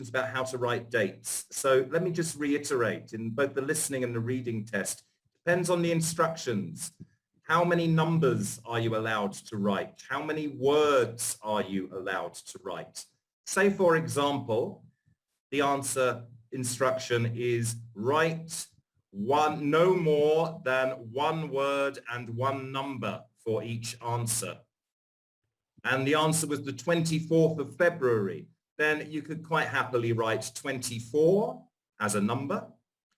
about how to write dates. So let me just reiterate, in both the listening and the reading test, depends on the instructions. How many numbers are you allowed to write? How many words are you allowed to write? Say, for example, the answer instruction is write no more than one word and one number for each answer. And the answer was the 24th of February. Then you could quite happily write 24 as a number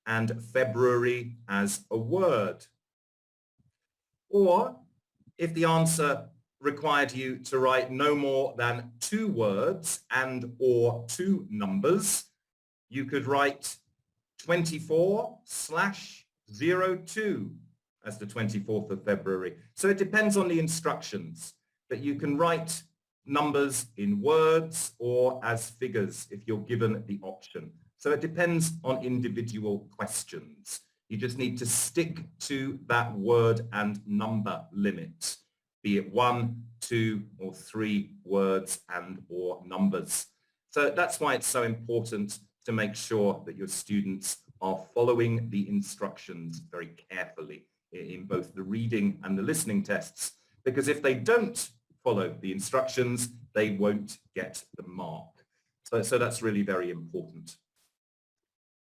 and February as a word. Or if the answer required you to write no more than 2 words and or 2 numbers, you could write 24/02 as the 24th of February. So it depends on the instructions, but you can write numbers in words or as figures if you're given the option. So it depends on individual questions. You just need to stick to that word and number limit, be it 1, 2, or 3 words and or numbers. So that's why it's so important to make sure that your students are following the instructions very carefully in both the reading and the listening tests, because if they don't follow the instructions, they won't get the mark. So that's really very important.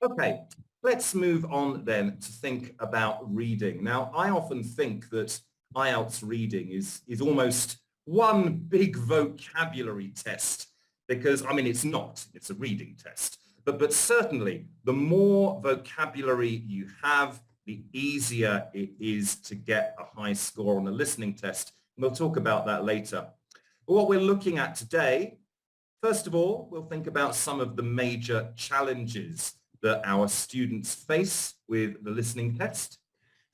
Okay, let's move on then to think about reading. Now, I often think that IELTS reading is almost one big vocabulary test because, I mean, it's not, it's a reading test. But certainly, the more vocabulary you have, the easier it is to get a high score on the listening test. And we'll talk about that later. But what we're looking at today, first of all, we'll think about some of the major challenges that our students face with the listening test.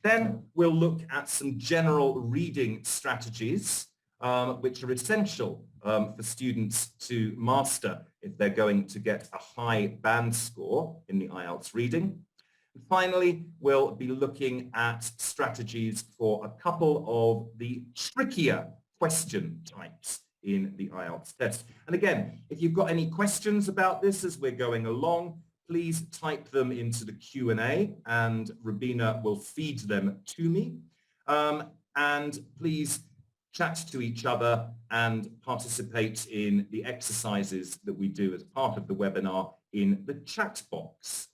Then we'll look at some general reading strategies which are essential for students to master if they're going to get a high band score in the IELTS reading. And finally, we'll be looking at strategies for a couple of the trickier question types in the IELTS test. And again, if you've got any questions about this as we're going along, please type them into the Q&A and Rubina will feed them to me. And please chat to each other and participate in the exercises that we do as part of the webinar in the chat box.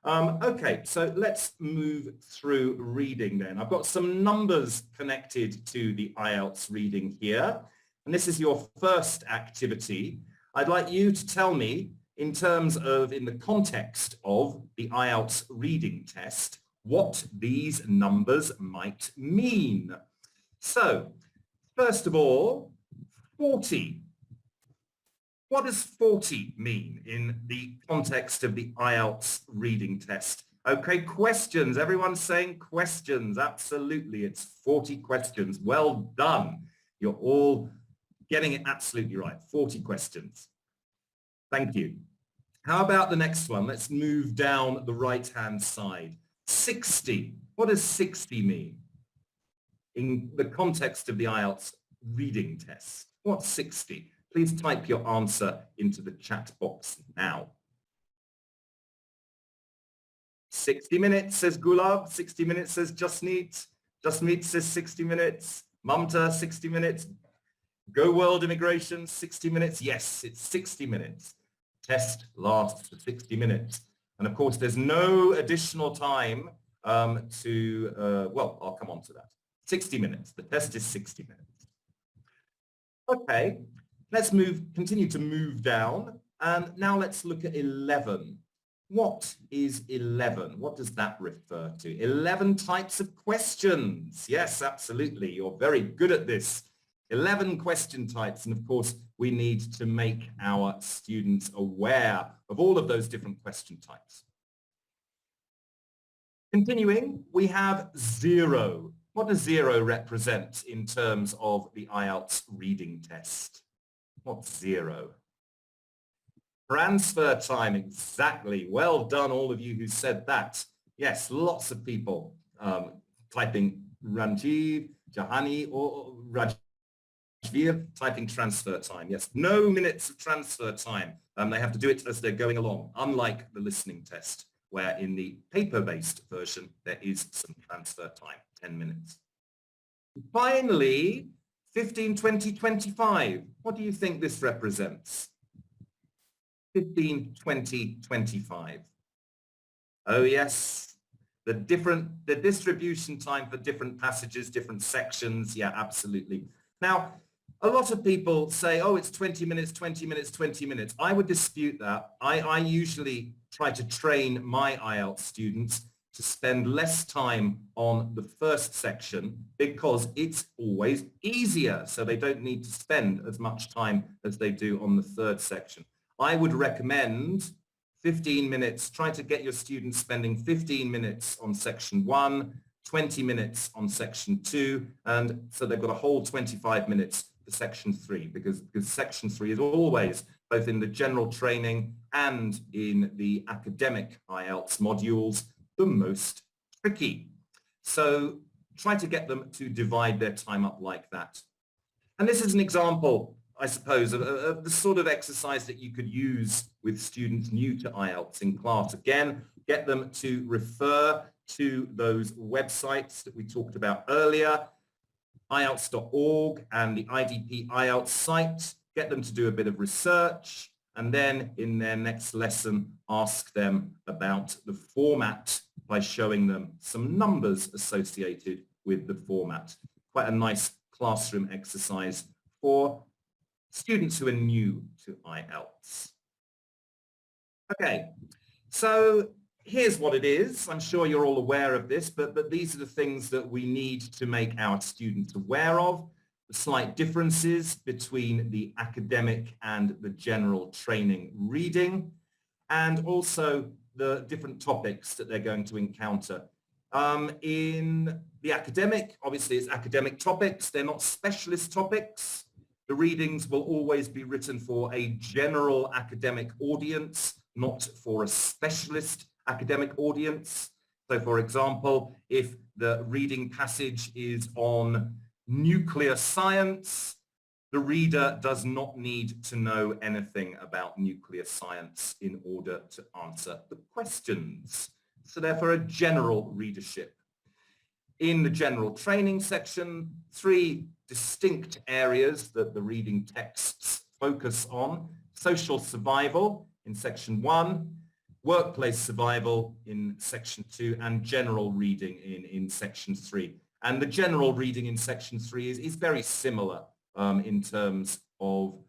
Okay, so let's move through reading then. I've got some numbers connected to the IELTS reading here. And this is your first activity. I'd like you to tell me in terms of, in the context of the IELTS reading test, what these numbers might mean. So, first of all, 40. What does 40 mean in the context of the IELTS reading test? Okay, questions. Everyone's saying questions. Absolutely, it's 40 questions. Well done. You're all getting it absolutely right. 40 questions. Thank you. How about the next one? Let's move down the right-hand side. 60. What does 60 mean in the context of the IELTS reading test? What's 60? Please type your answer into the chat box now. 60 minutes, says Gulab. 60 minutes, says Justneet. Justneet says 60 minutes. Mamta, 60 minutes. Go World Immigration, 60 minutes. Yes, it's 60 minutes. Test lasts for 60 minutes. And of course, there's no additional time well, I'll come on to that. 60 minutes. The test is 60 minutes. Okay, let's continue to move down. And now let's look at 11. What is 11? What does that refer to? 11 types of questions. Yes, absolutely. You're very good at this. 11 question types, and of course we need to make our students aware of all of those different question types. Continuing, we have 0. What does 0 represent in terms of the IELTS reading test? What's 0? Transfer time, exactly. Well done, all of you who said that. Yes, lots of people typing Ranjiv, Jahani, or Raj wir typing transfer time. Yes, no minutes of transfer time. They have to do it as they're going along, unlike the listening test, where in the paper-based version, there is some transfer time, 10 minutes. Finally, 15, 20, 25. What do you think this represents? 15, 20, 25. Oh yes, the distribution time for different passages, different sections. Yeah, absolutely. Now, a lot of people say, oh, it's 20 minutes, 20 minutes, 20 minutes. I would dispute that. I usually try to train my IELTS students to spend less time on the first section because it's always easier. So they don't need to spend as much time as they do on the third section. I would recommend 15 minutes. Try to get your students spending 15 minutes on section 1, 20 minutes on section 2, and so they've got a whole 25 minutes for section 3 because section 3 is always, both in the general training and in the academic IELTS modules, the most tricky. So try to get them to divide their time up like that. And this is an example, I suppose, of the sort of exercise that you could use with students new to IELTS in class. Again, get them to refer to those websites that we talked about earlier, IELTS.org and the IDP IELTS site. Get them to do a bit of research, and then in their next lesson, ask them about the format by showing them some numbers associated with the format. Quite a nice classroom exercise for students who are new to IELTS. Okay, so here's what it is. I'm sure you're all aware of this, but these are the things that we need to make our students aware of. The slight differences between the academic and the general training reading, and also the different topics that they're going to encounter. In the academic, obviously it's academic topics. They're not specialist topics. The readings will always be written for a general academic audience, not for a specialist academic audience. So for example, if the reading passage is on nuclear science, the reader does not need to know anything about nuclear science in order to answer the questions. So therefore a general readership. In the general training section, 3 distinct areas that the reading texts focus on: social survival in section 1, workplace survival in section 2, and general reading in section 3. And the general reading in section 3 is very similar in terms of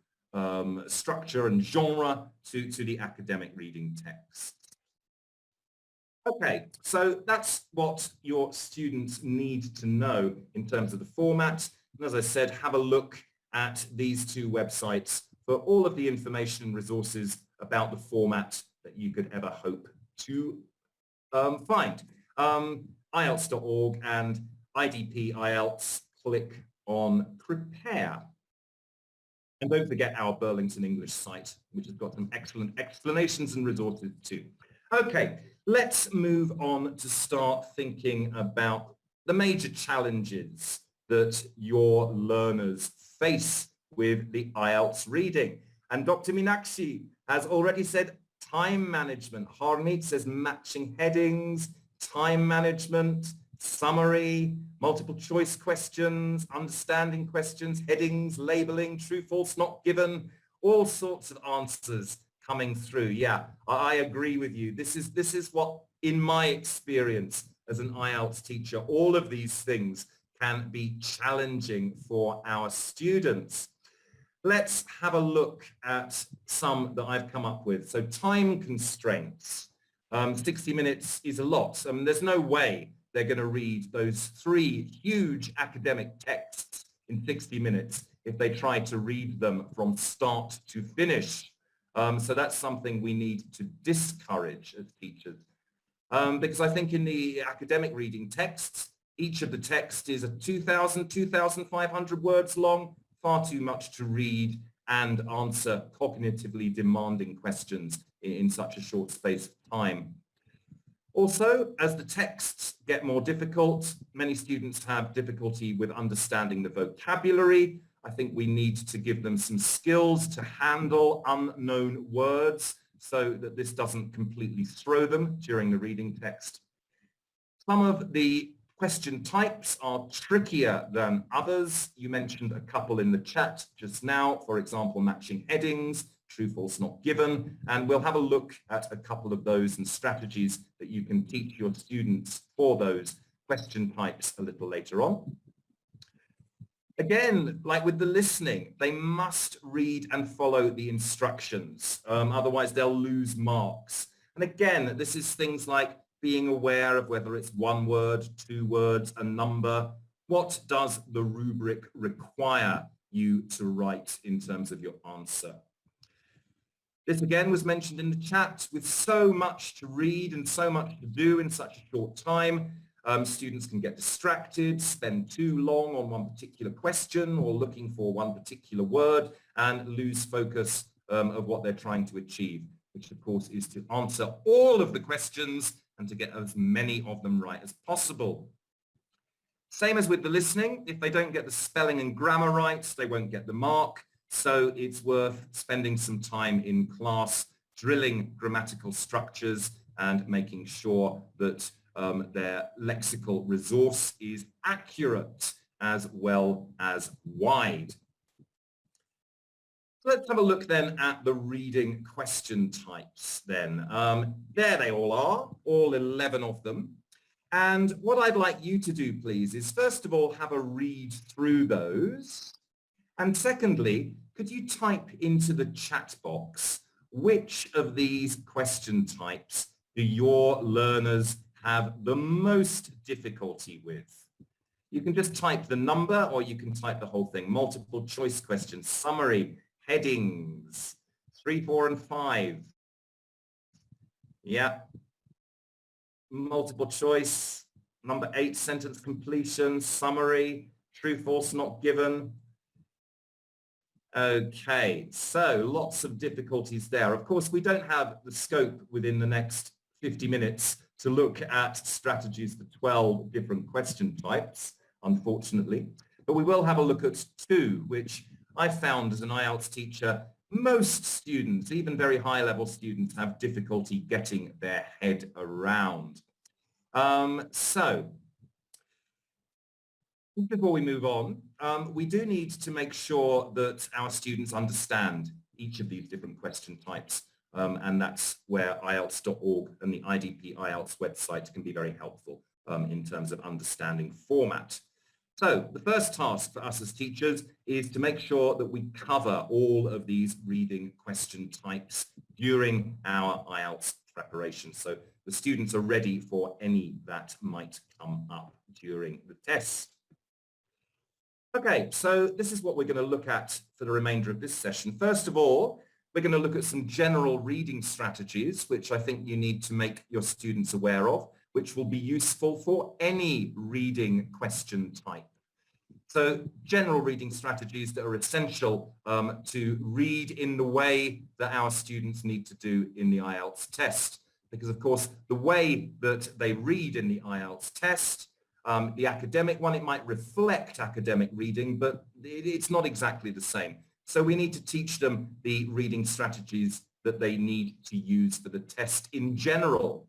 structure and genre to the academic reading text. Okay, so that's what your students need to know in terms of the format. And as I said, have a look at these 2 websites for all of the information and resources about the format that you could ever hope to find. IELTS.org and IDP IELTS, click on Prepare. And don't forget our Burlington English site, which has got some excellent explanations and resources too. Okay, let's move on to start thinking about the major challenges that your learners face with the IELTS reading. And Dr. Meenakshi has already said time management. Harmeet says matching headings, time management, summary, multiple choice questions, understanding questions, headings, labeling, true, false, not given, all sorts of answers coming through. Yeah, I agree with you. This is what, in my experience as an IELTS teacher, all of these things can be challenging for our students. Let's have a look at some that I've come up with. So time constraints. 60 minutes is a lot. There's no way they're going to read those 3 huge academic texts in 60 minutes if they try to read them from start to finish. So that's something we need to discourage as teachers. Because I think in the academic reading texts, each of the texts is 2,000, 2,500 words long, far too much to read and answer cognitively demanding questions in such a short space of time. Also, as the texts get more difficult, many students have difficulty with understanding the vocabulary. I think we need to give them some skills to handle unknown words so that this doesn't completely throw them during the reading text. Some of the question types are trickier than others. You mentioned a couple in the chat just now, for example, matching headings, true, false, not given, and we'll have a look at a couple of those and strategies that you can teach your students for those question types a little later on. Again, like with the listening, they must read and follow the instructions, otherwise they'll lose marks. And again, this is things like being aware of whether it's one word, two words, a number. What does the rubric require you to write in terms of your answer? This again was mentioned in the chat. With so much to read and so much to do in such a short time, students can get distracted, spend too long on one particular question or looking for one particular word and lose focus of what they're trying to achieve, which of course is to answer all of the questions and to get as many of them right as possible. Same as with the listening. If they don't get the spelling and grammar right, they won't get the mark. So it's worth spending some time in class drilling grammatical structures and making sure that their lexical resource is accurate as well as wide. Let's have a look then at the reading question types then. There they all are, all 11 of them. And what I'd like you to do, please, is first of all have a read through those. And secondly, could you type into the chat box which of these question types do your learners have the most difficulty with? You can just type the number or you can type the whole thing. Multiple choice questions, summary, headings, 3, 4, and 5. Yeah. Multiple choice, number 8, sentence completion, summary, true, false, not given. Okay, so lots of difficulties there. Of course, we don't have the scope within the next 50 minutes to look at strategies for 12 different question types, unfortunately. But we will have a look at 2, which I found as an IELTS teacher, most students, even very high-level students, have difficulty getting their head around. So, before we move on, we do need to make sure that our students understand each of these different question types, and that's where IELTS.org and the IDP IELTS website can be very helpful in terms of understanding format. So the first task for us as teachers is to make sure that we cover all of these reading question types during our IELTS preparation, so the students are ready for any that might come up during the test. Okay, so this is what we're going to look at for the remainder of this session. First of all, we're going to look at some general reading strategies, which I think you need to make your students aware of, which will be useful for any reading question type. So general reading strategies that are essential to read in the way that our students need to do in the IELTS test. Because of course, the way that they read in the IELTS test, the academic one, it might reflect academic reading, but it's not exactly the same. So we need to teach them the reading strategies that they need to use for the test in general.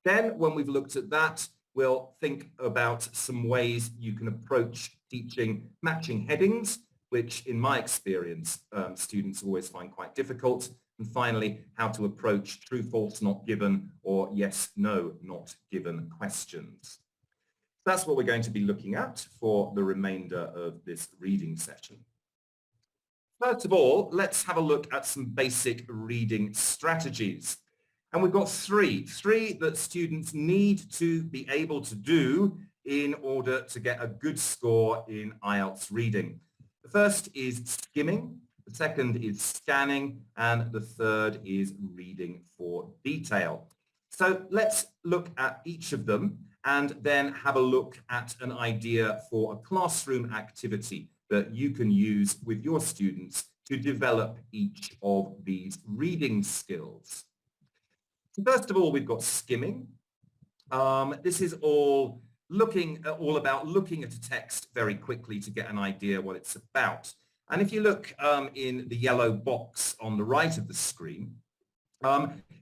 Then when we've looked at that, we'll think about some ways you can approach teaching matching headings, which in my experience, students always find quite difficult. And finally, how to approach true, false, not given, or yes, no, not given questions. That's what we're going to be looking at for the remainder of this reading session. First of all, let's have a look at some basic reading strategies. And we've got three that students need to be able to do in order to get a good score in IELTS reading. The first is skimming, the second is scanning, and the third is reading for detail. So let's look at each of them and then have a look at an idea for a classroom activity that you can use with your students to develop each of these reading skills. So first of all, we've got skimming. This is all all about looking at a text very quickly to get an idea what it's about. And if you look in the yellow box on the right of the screen,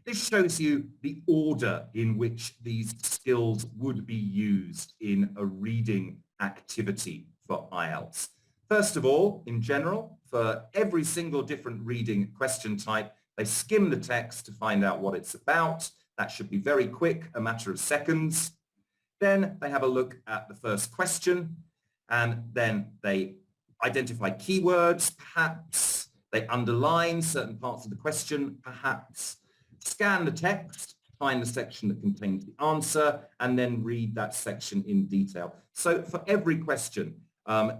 this shows you the order in which these skills would be used in a reading activity for IELTS. First of all, in general, for every single different reading question type, they skim the text to find out what it's about. That should be very quick, a matter of seconds. Then they have a look at the first question, and then they identify keywords, perhaps. They underline certain parts of the question, perhaps. Scan the text, find the section that contains the answer, and then read that section in detail. So for every question,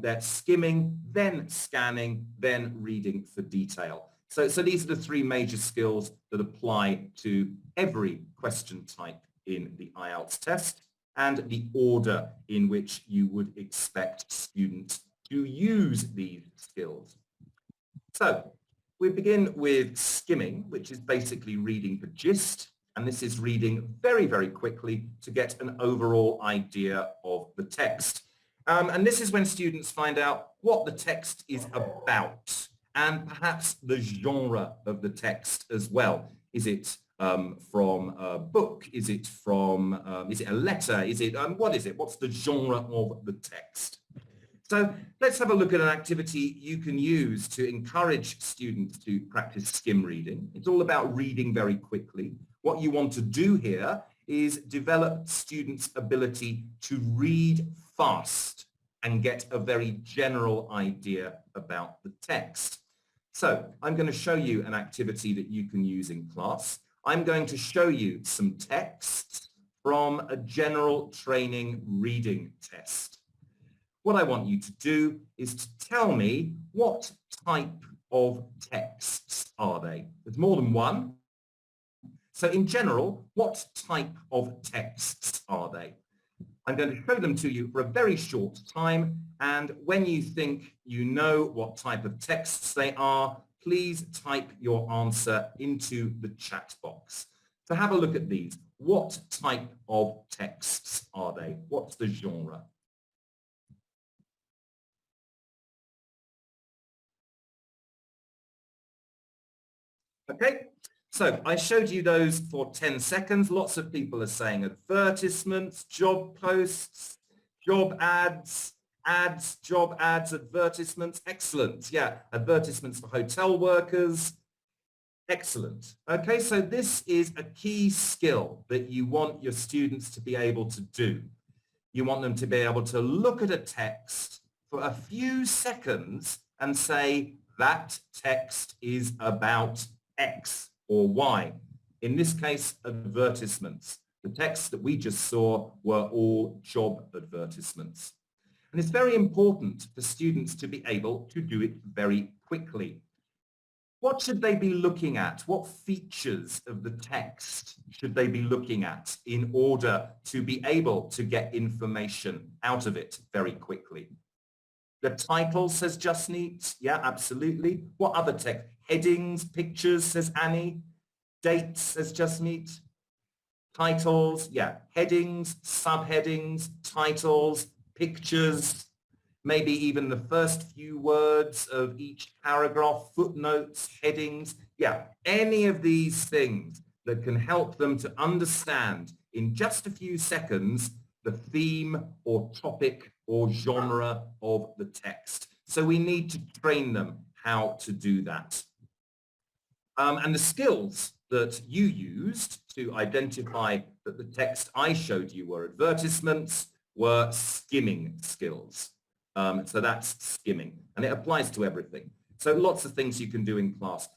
they're skimming, then scanning, then reading for detail. So these are the three major skills that apply to every question type in the IELTS test, and the order in which you would expect students to use these skills. So we begin with skimming, which is basically reading the gist, and this is reading very, very quickly to get an overall idea of the text. And this is when students find out what the text is about, and perhaps the genre of the text as well. Is it from a book? Is it a letter? Is it, what is it? What's the genre of the text? So let's have a look at an activity you can use to encourage students to practice skim reading. It's all about reading very quickly. What you want to do here is develop students' ability to read fast and get a very general idea about the text. So I'm going to show you an activity that you can use in class. I'm going to show you some texts from a general training reading test. What I want you to do is to tell me what type of texts are they. There's more than one. So in general, what type of texts are they? I'm going to show them to you for a very short time, and when you think you know what type of texts they are, please type your answer into the chat box. So have a look at these. What type of texts are they? What's the genre? Okay, so I showed you those for 10 seconds. Lots of people are saying advertisements, job posts, job ads, job ads, advertisements. Excellent. Yeah, advertisements for hotel workers. Excellent. Okay, so this is a key skill that you want your students to be able to do. You want them to be able to look at a text for a few seconds and say, that text is about X or Y. In this case, advertisements. The texts that we just saw were all job advertisements. And it's very important for students to be able to do it very quickly. What should they be looking at? What features of the text should they be looking at in order to be able to get information out of it very quickly? The title, says Justneet. Yeah, absolutely. What other text? Headings, pictures, says Annie. Dates, says Justneet. Titles, yeah. Headings, subheadings, titles, pictures, maybe even the first few words of each paragraph, footnotes, headings. Yeah, any of these things that can help them to understand in just a few seconds the theme or topic or genre of the text. So we need to train them how to do that. And the skills that you used to identify that the text I showed you were advertisements were skimming skills. So that's skimming, and it applies to everything. So lots of things you can do in class.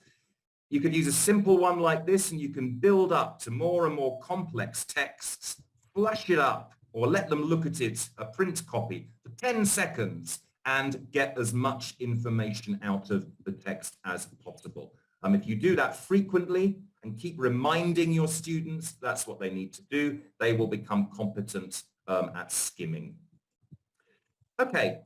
You could use a simple one like this, and you can build up to more and more complex texts, flash it up, or let them look at it, a print copy, for 10 seconds, and get as much information out of the text as possible. If you do that frequently and keep reminding your students that's what they need to do, they will become competent at skimming. Okay,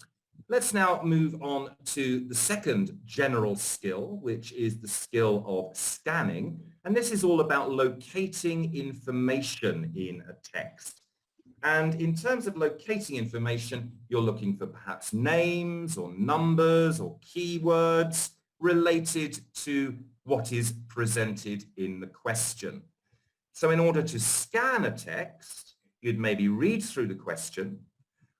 let's now move on to the second general skill, which is the skill of scanning. And this is all about locating information in a text. And in terms of locating information, you're looking for perhaps names or numbers or keywords related to what is presented in the question. So in order to scan a text, you'd maybe read through the question,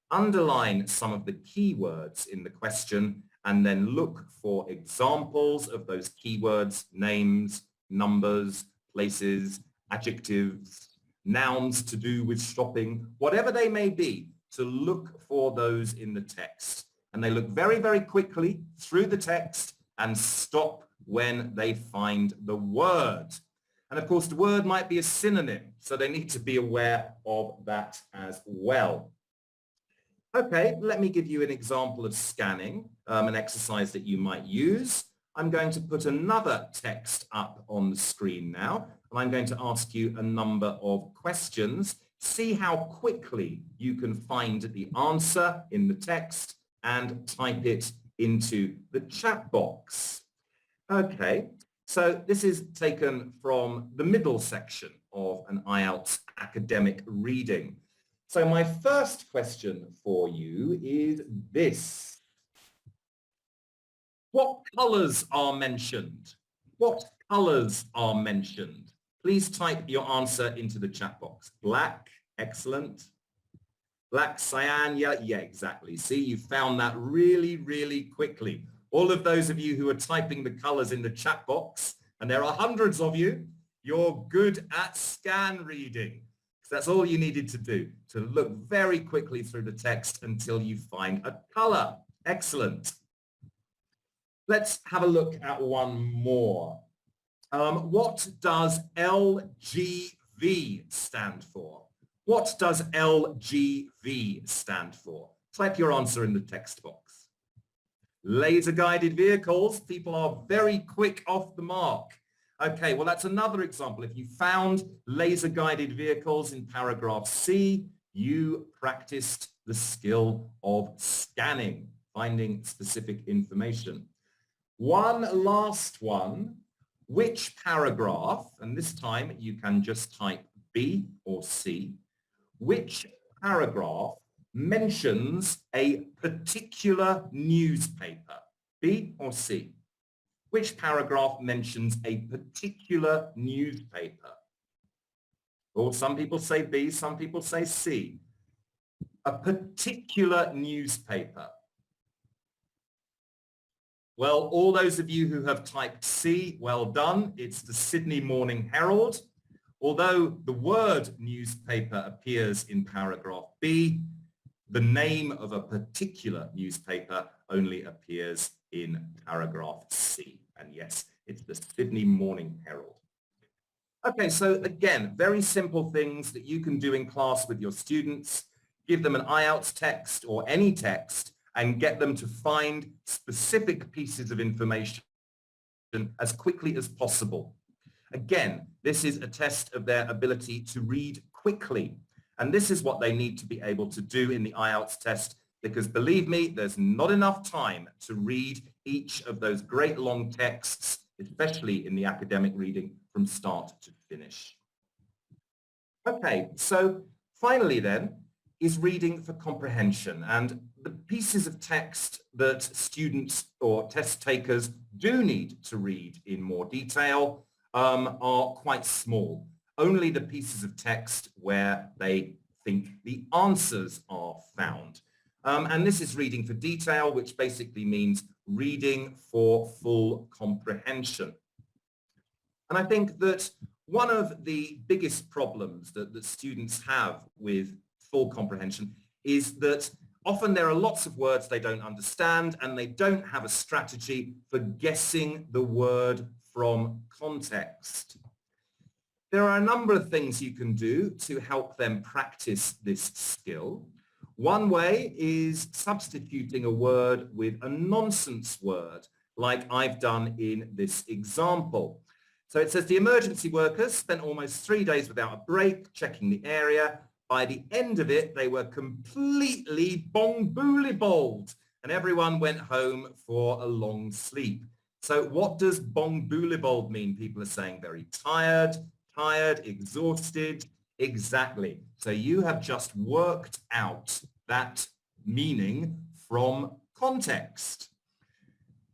underline some of the keywords in the question, and then look for examples of those keywords, names, numbers, places, adjectives, nouns to do with shopping, whatever they may be, to look for those in the text. And they look very, very quickly through the text and stop when they find the word. And of course, the word might be a synonym, so they need to be aware of that as well. Okay, let me give you an example of scanning, an exercise that you might use. I'm going to put another text up on the screen now, and I'm going to ask you a number of questions. See how quickly you can find the answer in the text and type it into the chat box. Okay, so this is taken from the middle section of an IELTS academic reading. So my first question for you is this. What colours are mentioned? What colours are mentioned? Please type your answer into the chat box. Black, excellent. Black, cyan, yeah, exactly. See, you found that really, really quickly. All of those of you who are typing the colours in the chat box, and there are hundreds of you, you're good at scan reading. That's all you needed to do, to look very quickly through the text until you find a colour. Excellent. Let's have a look at one more. What does LGV stand for? What does LGV stand for? Type your answer in the text box. Laser guided vehicles. People are very quick off the mark. Okay, well, that's another example. If you found laser-guided vehicles in paragraph C, you practiced the skill of scanning, finding specific information. One last one. Which paragraph, and this time you can just type B or C, which paragraph mentions a particular newspaper, B or C? Which paragraph mentions a particular newspaper? Well, some people say B, some people say C. A particular newspaper. Well, all those of you who have typed C, well done. It's the Sydney Morning Herald. Although the word newspaper appears in paragraph B, the name of a particular newspaper only appears in paragraph C. And yes, it's the Sydney Morning Herald. Okay, so again, very simple things that you can do in class with your students. Give them an IELTS text or any text and get them to find specific pieces of information as quickly as possible. Again, this is a test of their ability to read quickly. And this is what they need to be able to do in the IELTS test, because believe me, there's not enough time to read each of those great long texts, especially in the academic reading, from start to finish. Okay, so finally then is reading for comprehension. And the pieces of text that students or test takers do need to read in more detail are quite small. Only the pieces of text where they think the answers are found. And this is reading for detail, which basically means reading for full comprehension. And I think that one of the biggest problems that students have with full comprehension is that often there are lots of words they don't understand and they don't have a strategy for guessing the word from context. There are a number of things you can do to help them practice this skill. One way is substituting a word with a nonsense word, like I've done in this example. So it says the emergency workers spent almost 3 days without a break checking the area. By the end of it, they were completely bong-boolly-bold and everyone went home for a long sleep. So what does bong-boolly-bold mean? People are saying very tired, exhausted. Exactly. So you have just worked out that meaning from context.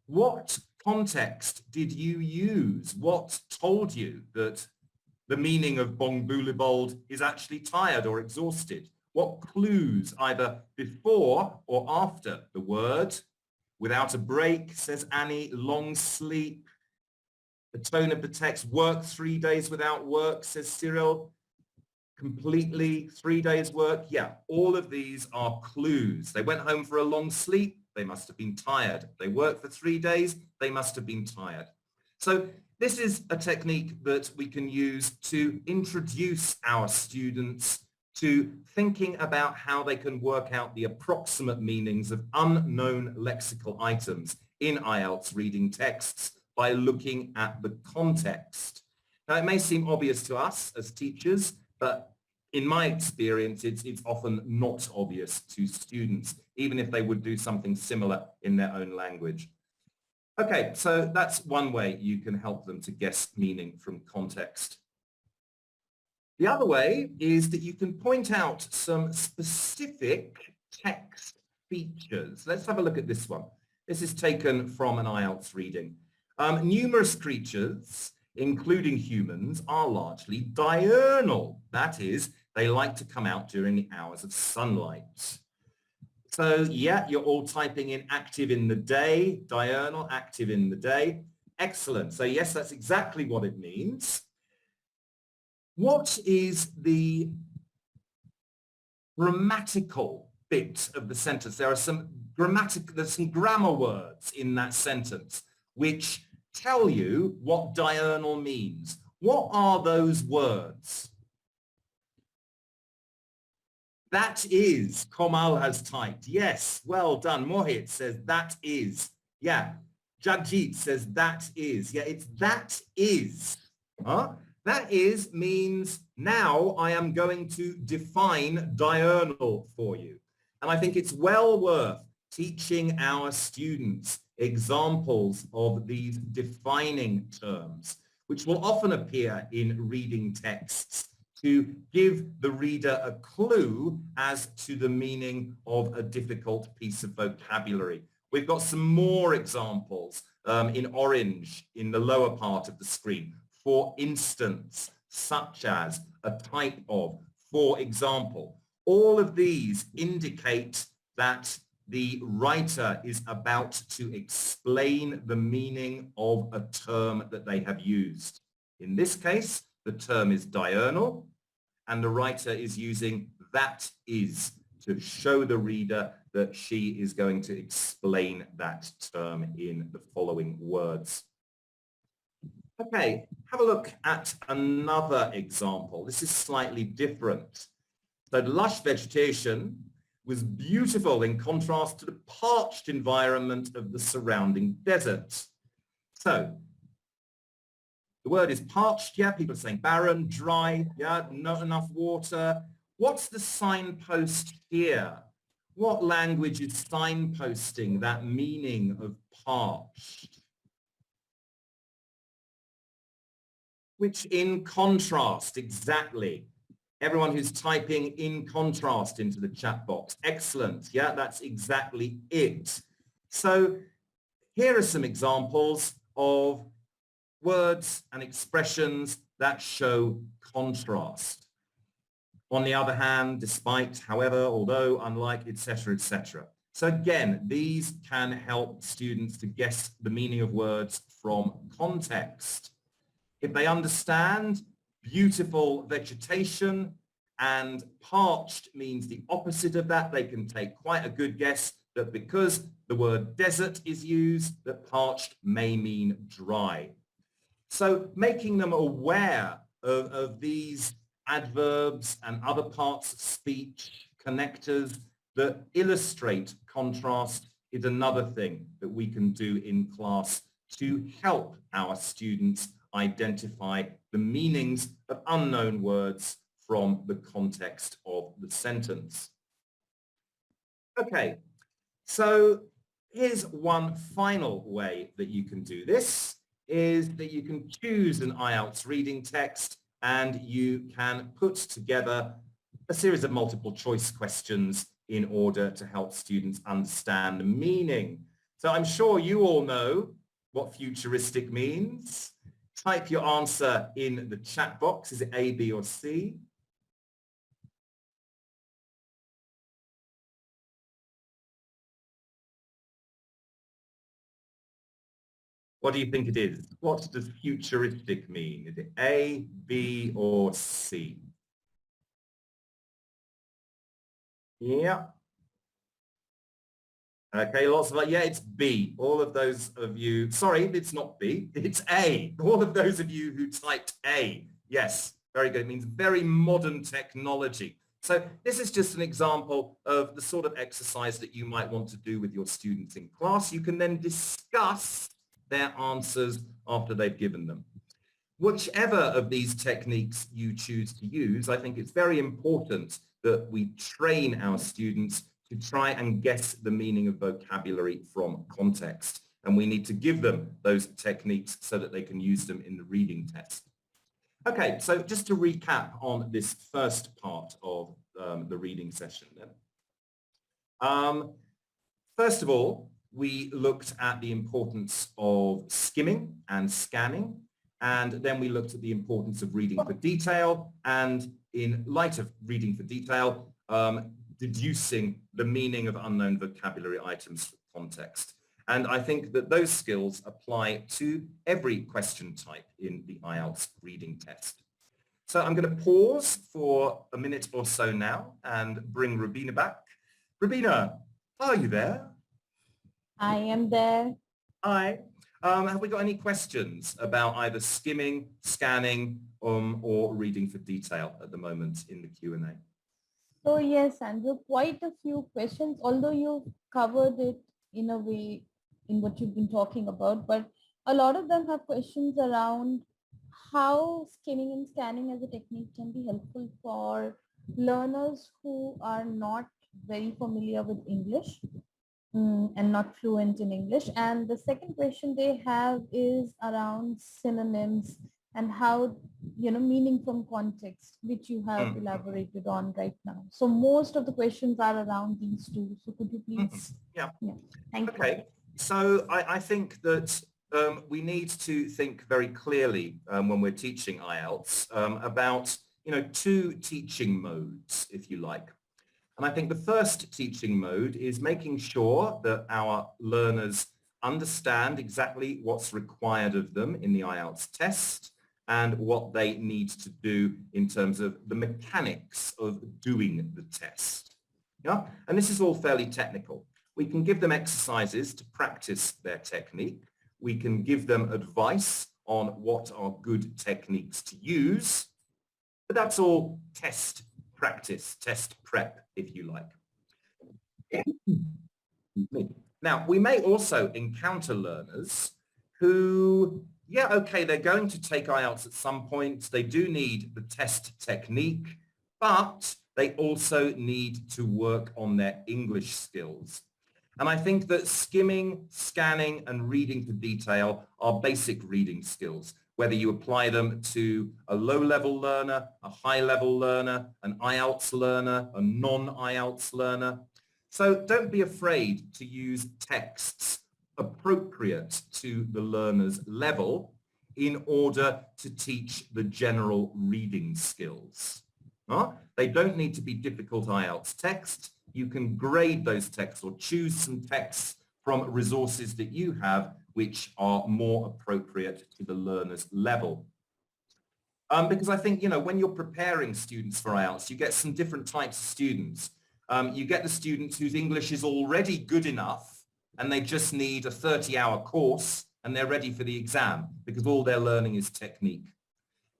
What context did you use? What told you that the meaning of bong boulebold is actually tired or exhausted? What clues, either before or after the word? Without a break, says Annie. Long sleep. The tone of the text. Work 3 days without work, says Cyril. Completely 3 days work. Yeah, all of these are clues. They went home for a long sleep. They must have been tired. They worked for 3 days. They must have been tired. So this is a technique that we can use to introduce our students to thinking about how they can work out the approximate meanings of unknown lexical items in IELTS reading texts by looking at the context. Now, it may seem obvious to us as teachers, but in my experience, it's often not obvious to students, even if they would do something similar in their own language. Okay, so that's one way you can help them to guess meaning from context. The other way is that you can point out some specific text features. Let's have a look at this one. This is taken from an IELTS reading. Numerous creatures, including humans, are largely diurnal. That is, they like to come out during the hours of sunlight. So yeah, you're all typing in active in the day, diurnal, active in the day. Excellent. So yes, that's exactly what it means. What is the grammatical bit of the sentence? There's some grammar words in that sentence which tell you what diurnal means. What are those words? That is, Komal has typed. Yes, well done. Mohit says that is. Yeah, Jagjit says that is. Yeah, it's that is. Huh? That is means now I am going to define diurnal for you. And I think it's well worth teaching our students examples of these defining terms, which will often appear in reading texts to give the reader a clue as to the meaning of a difficult piece of vocabulary. We've got some more examples in orange in the lower part of the screen. For instance, such as, a type of, for example. All of these indicate that the writer is about to explain the meaning of a term that they have used. In this case, the term is diurnal, and the writer is using that is to show the reader that she is going to explain that term in the following words. Okay, have a look at another example. This is slightly different. So lush vegetation was beautiful in contrast to the parched environment of the surrounding desert. So the word is parched, yeah, people are saying barren, dry, yeah, not enough water. What's the signpost here? What language is signposting that meaning of parched? Which in contrast, exactly. Everyone who's typing in contrast into the chat box. Excellent. Yeah, that's exactly it. So here are some examples of words and expressions that show contrast. On the other hand, despite, however, although, unlike, etc., etc. So again, these can help students to guess the meaning of words from context. If they understand beautiful vegetation and parched means the opposite of that, they can take quite a good guess that because the word desert is used, that parched may mean dry. So making them aware of these adverbs and other parts of speech, connectors that illustrate contrast is another thing that we can do in class to help our students identify the meanings of unknown words from the context of the sentence. Okay, so here's one final way that you can do this, is that you can choose an IELTS reading text and you can put together a series of multiple choice questions in order to help students understand the meaning. So I'm sure you all know what futuristic means. Type your answer in the chat box. Is it A, B, or C? What do you think it is? What does futuristic mean? Is it A, B, or C? Yeah. Okay, lots of, yeah, it's B. All of those of you, sorry, it's not B, it's A. All of those of you who typed A. Yes, very good. It means very modern technology. So this is just an example of the sort of exercise that you might want to do with your students in class. You can then discuss their answers after they've given them. Whichever of these techniques you choose to use, I think it's very important that we train our students to try and guess the meaning of vocabulary from context. And we need to give them those techniques so that they can use them in the reading test. Okay, so just to recap on this first part of the reading session then. First of all, we looked at the importance of skimming and scanning, and then we looked at the importance of reading for detail, and in light of reading for detail, deducing the meaning of unknown vocabulary items for context. And I think that those skills apply to every question type in the IELTS reading test. So I'm going to pause for a minute or so now and bring Rubina back. Rubina, are you there? I am there. Hi. Have we got any questions about either skimming, scanning, or reading for detail at the moment in the Q&A? So yes, Andrew, quite a few questions, although you've covered it in a way in what you've been talking about, but a lot of them have questions around how skimming and scanning as a technique can be helpful for learners who are not very familiar with English and not fluent in English. And the second question they have is around synonyms and how, meaning from context, which you have elaborated on right now. So most of the questions are around these two. So could you please? Yeah. Thank you. Okay. So I think that we need to think very clearly when we're teaching IELTS about, two teaching modes, if you like. And I think the first teaching mode is making sure that our learners understand exactly what's required of them in the IELTS test and what they need to do in terms of the mechanics of doing the test. Yeah? And this is all fairly technical. We can give them exercises to practice their technique. We can give them advice on what are good techniques to use, but that's all test practice, test prep, if you like. Now, we may also encounter learners who, they're going to take IELTS at some point. They do need the test technique, but they also need to work on their English skills. And I think that skimming, scanning, and reading for detail are basic reading skills, whether you apply them to a low-level learner, a high-level learner, an IELTS learner, a non-IELTS learner. So don't be afraid to use texts appropriate to the learner's level in order to teach the general reading skills. They don't need to be difficult IELTS texts. You can grade those texts or choose some texts from resources that you have which are more appropriate to the learner's level. Because I think, when you're preparing students for IELTS, you get some different types of students. You get the students whose English is already good enough and they just need a 30-hour course and they're ready for the exam because all they're learning is technique.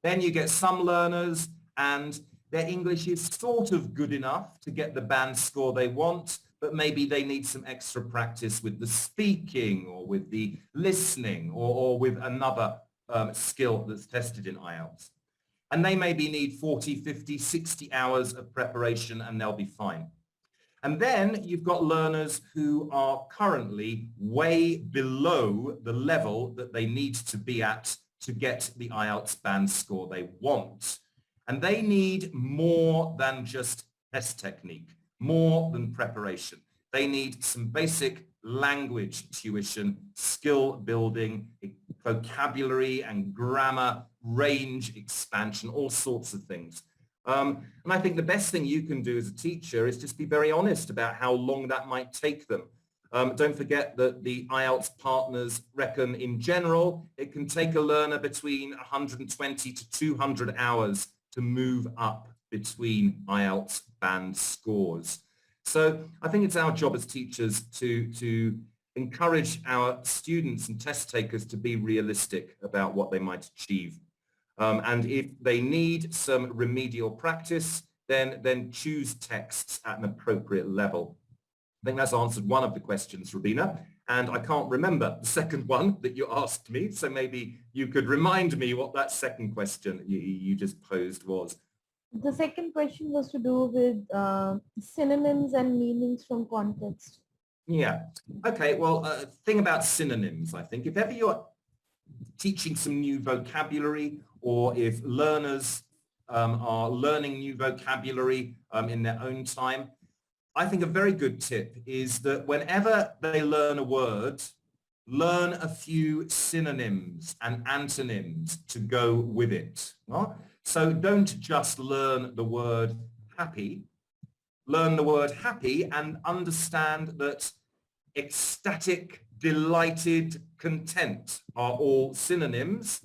Then you get some learners and their English is sort of good enough to get the band score they want, but maybe they need some extra practice with the speaking or with the listening or with another skill that's tested in IELTS. And they maybe need 40, 50, 60 hours of preparation and they'll be fine. And then you've got learners who are currently way below the level that they need to be at to get the IELTS band score they want. And they need more than just test technique, more than preparation. They need some basic language tuition, skill building, vocabulary and grammar, range expansion, all sorts of things. And I think the best thing you can do as a teacher is just be very honest about how long that might take them. Don't forget that the IELTS partners reckon in general it can take a learner between 120 to 200 hours to move up between IELTS band scores. So I think it's our job as teachers to encourage our students and test takers to be realistic about what they might achieve. And if they need some remedial practice, then choose texts at an appropriate level. I think that's answered one of the questions, Rabina, and I can't remember the second one that you asked me, so maybe you could remind me what that second question you just posed was. The second question was to do with synonyms and meanings from context. Yeah. Okay. Well, thing about synonyms, I think, if ever you're teaching some new vocabulary or if learners are learning new vocabulary in their own time, I think a very good tip is that whenever they learn a word, learn a few synonyms and antonyms to go with it. So don't just learn the word happy. Learn the word happy and understand that ecstatic, delighted, content are all synonyms,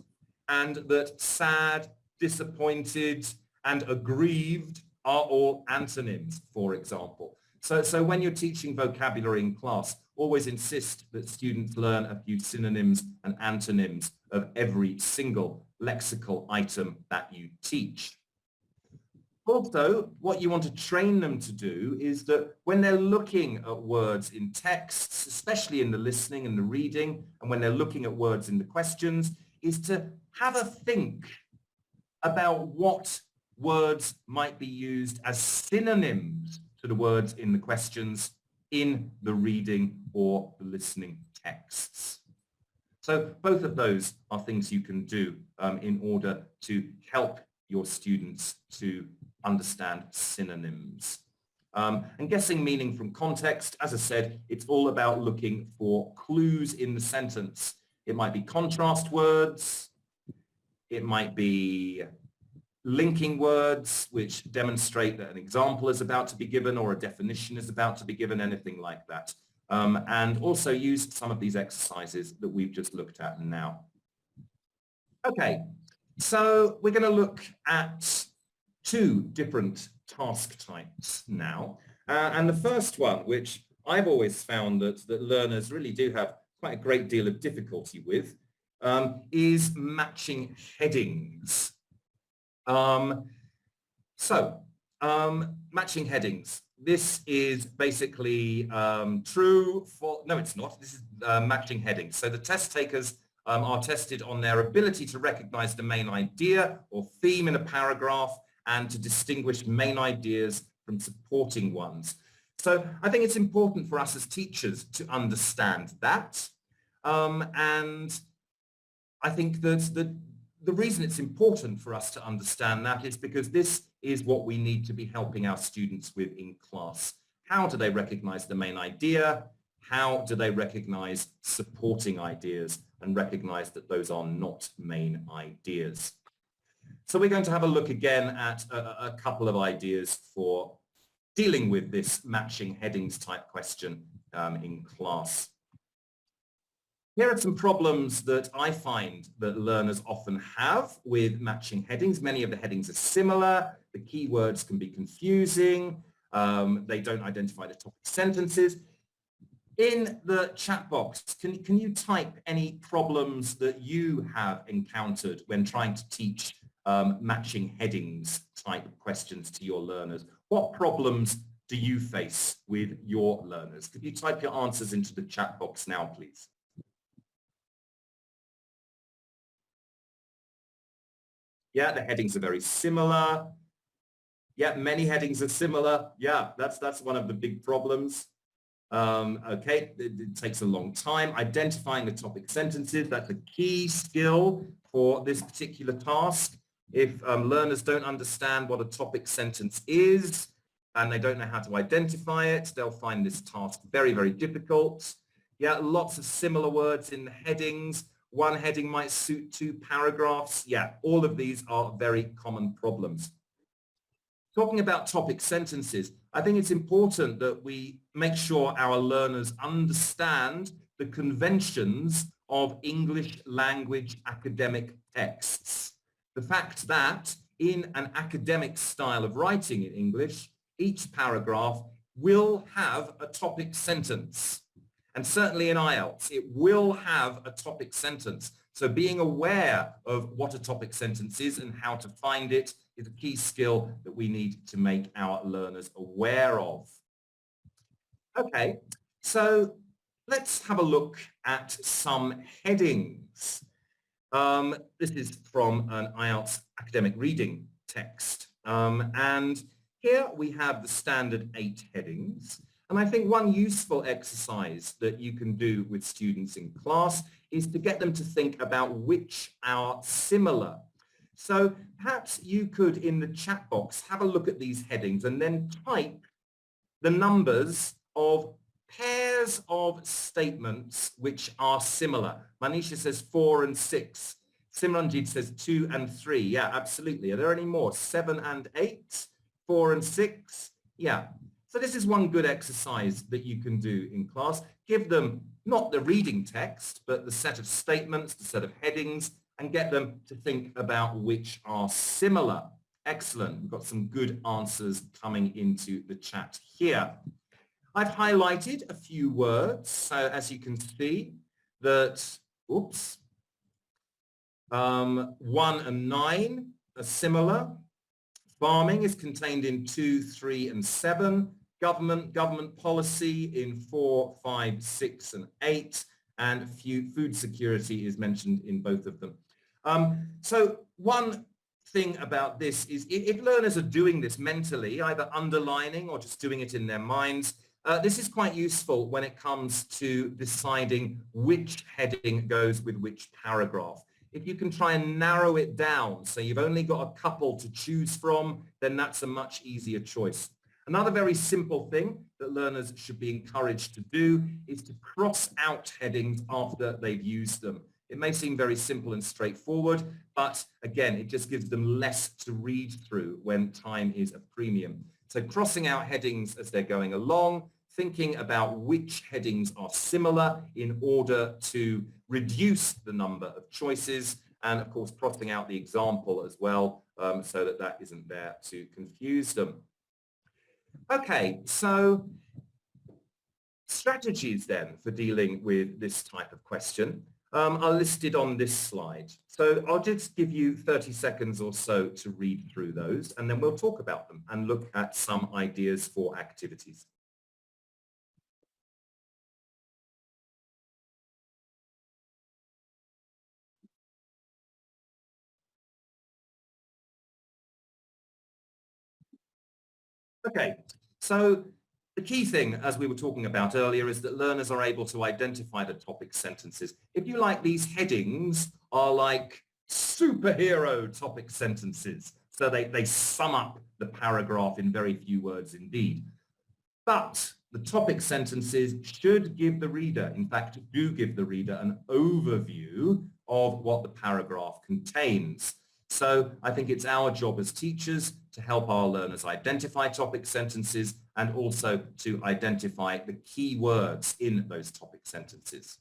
and that sad, disappointed, and aggrieved are all antonyms, for example. So when you're teaching vocabulary in class, always insist that students learn a few synonyms and antonyms of every single lexical item that you teach. Also, what you want to train them to do is that when they're looking at words in texts, especially in the listening and the reading, and when they're looking at words in the questions, is to have a think about what words might be used as synonyms to the words in the questions in the reading or the listening texts. So both of those are things you can do in order to help your students to understand synonyms. And guessing meaning from context, as I said, it's all about looking for clues in the sentence. It might be contrast words, it might be linking words which demonstrate that an example is about to be given or a definition is about to be given, anything like that. And also use some of these exercises that we've just looked at now. Okay, so we're going to look at two different task types now. And the first one, which I've always found that learners really do have quite a great deal of difficulty with, is matching headings. Matching headings. This is basically true, false. No, it's not. This is matching headings. So the test takers are tested on their ability to recognize the main idea or theme in a paragraph and to distinguish main ideas from supporting ones. So I think it's important for us as teachers to understand that. And I think that the reason it's important for us to understand that is because this is what we need to be helping our students with in class. How do they recognize the main idea? How do they recognize supporting ideas and recognize that those are not main ideas? So we're going to have a look again at a couple of ideas for dealing with this matching headings type question in class. Here are some problems that I find that learners often have with matching headings. Many of the headings are similar. The keywords can be confusing. They don't identify the topic sentences. In the chat box, can you type any problems that you have encountered when trying to teach matching headings type questions to your learners? What problems do you face with your learners? Could you type your answers into the chat box now, please? Yeah, the headings are very similar. Yeah, many headings are similar. Yeah, that's one of the big problems. Okay, it takes a long time. Identifying the topic sentences, that's a key skill for this particular task. If learners don't understand what a topic sentence is and they don't know how to identify it, they'll find this task very, very difficult. Yeah, lots of similar words in the headings. One heading might suit two paragraphs. Yeah, all of these are very common problems. Talking about topic sentences, I think it's important that we make sure our learners understand the conventions of English language academic texts. The fact that in an academic style of writing in English, each paragraph will have a topic sentence. And certainly in IELTS, it will have a topic sentence. So being aware of what a topic sentence is and how to find it is a key skill that we need to make our learners aware of. Okay, so let's have a look at some headings. This is from an IELTS academic reading text. And here we have the standard 8 headings. And I think one useful exercise that you can do with students in class is to get them to think about which are similar. So perhaps you could, in the chat box, have a look at these headings and then type the numbers of pairs of statements which are similar. Manisha says 4 and 6. Simranjit says 2 and 3. Yeah, absolutely. Are there any more? 7 and 8? 4 and 6? Yeah. So this is one good exercise that you can do in class. Give them not the reading text, but the set of statements, the set of headings, and get them to think about which are similar. Excellent. We've got some good answers coming into the chat here. I've highlighted a few words. So as you can see that, 1 and 9 are similar. Farming is contained in 2, 3, and 7. Government policy in 4, 5, 6, and 8. And food security is mentioned in both of them. So one thing about this is if learners are doing this mentally, either underlining or just doing it in their minds, this is quite useful when it comes to deciding which heading goes with which paragraph. If you can try and narrow it down, so you've only got a couple to choose from, then that's a much easier choice. Another very simple thing that learners should be encouraged to do is to cross out headings after they've used them. It may seem very simple and straightforward, but again, it just gives them less to read through when time is a premium. So crossing out headings as they're going along, thinking about which headings are similar in order to reduce the number of choices, and of course crossing out the example as well, so that that isn't there to confuse them. Okay, so strategies then for dealing with this type of question are listed on this slide. So I'll just give you 30 seconds or so to read through those, and then we'll talk about them and look at some ideas for activities. Okay, so the key thing, as we were talking about earlier, is that learners are able to identify the topic sentences. If you like, these headings are like superhero topic sentences. So they sum up the paragraph in very few words indeed. But the topic sentences should give the reader, in fact, do give the reader an overview of what the paragraph contains. So I think it's our job as teachers to help our learners identify topic sentences and also to identify the key words in those topic sentences.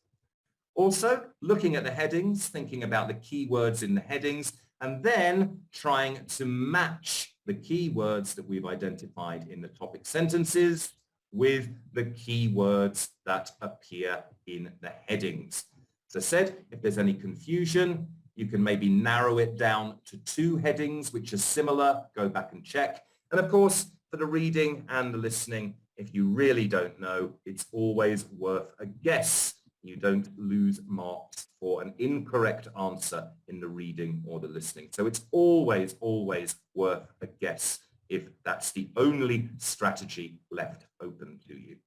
Also, looking at the headings, thinking about the key words in the headings, and then trying to match the key words that we've identified in the topic sentences with the key words that appear in the headings. As I said, if there's any confusion, you can maybe narrow it down to 2 headings which are similar, go back and check. And of course, for the reading and the listening, if you really don't know, it's always worth a guess. You don't lose marks for an incorrect answer in the reading or the listening. So it's always, always worth a guess if that's the only strategy left open to you.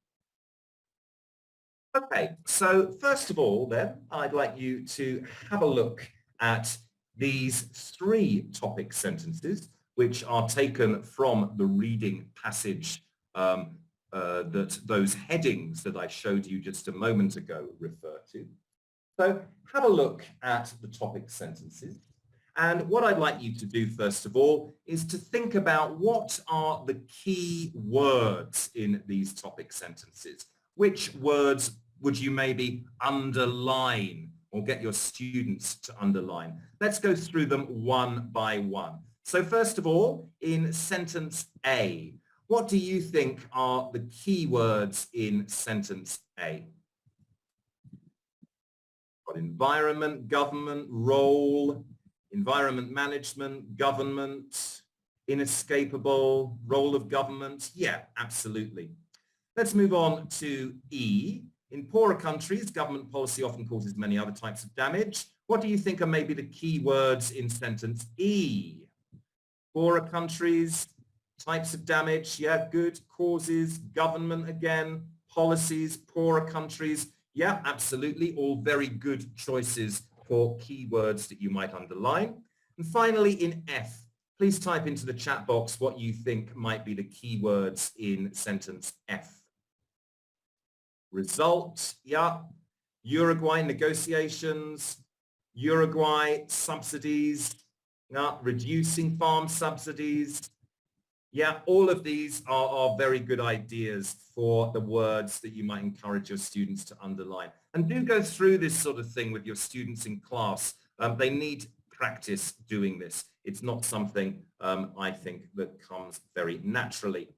Okay, so first of all then, I'd like you to have a look at these three topic sentences, which are taken from the reading passage that those headings that I showed you just a moment ago refer to. So have a look at the topic sentences. And what I'd like you to do, first of all, is to think about what are the key words in these topic sentences. Which words would you maybe underline or get your students to underline? Let's go through them one by one. So first of all, in sentence A, what do you think are the key words in sentence A? Got environment, government, role, environment management, government, inescapable, role of government. Yeah, absolutely. Let's move on to E. In poorer countries, government policy often causes many other types of damage. What do you think are maybe the key words in sentence E? Poorer countries, types of damage, yeah, good, causes, government again, policies, poorer countries. Yeah, absolutely, all very good choices for keywords that you might underline. And finally, in F, please type into the chat box what you think might be the keywords in sentence F. Result, yeah. Uruguay negotiations, Uruguay subsidies, yeah, reducing farm subsidies. Yeah, all of these are very good ideas for the words that you might encourage your students to underline. And do go through this sort of thing with your students in class. They need practice doing this. It's not something I think that comes very naturally.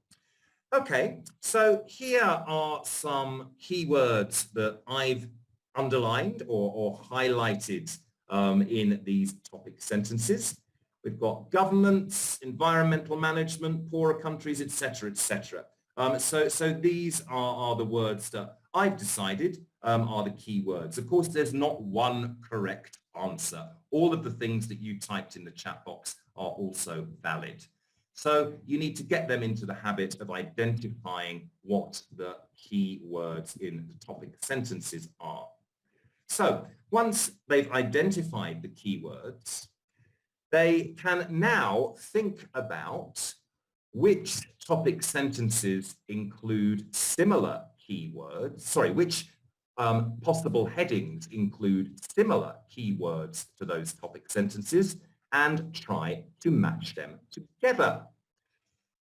Okay, so here are some keywords that I've underlined or highlighted in these topic sentences. We've got governments, environmental management, poorer countries, etc., etc. So these are the words that I've decided are the key words. Of course, there's not one correct answer. All of the things that you typed in the chat box are also valid. So you need to get them into the habit of identifying what the key words in the topic sentences are. So once they've identified the keywords, they can now think about which topic sentences include similar keywords, which possible headings include similar keywords to those topic sentences, and try to match them together.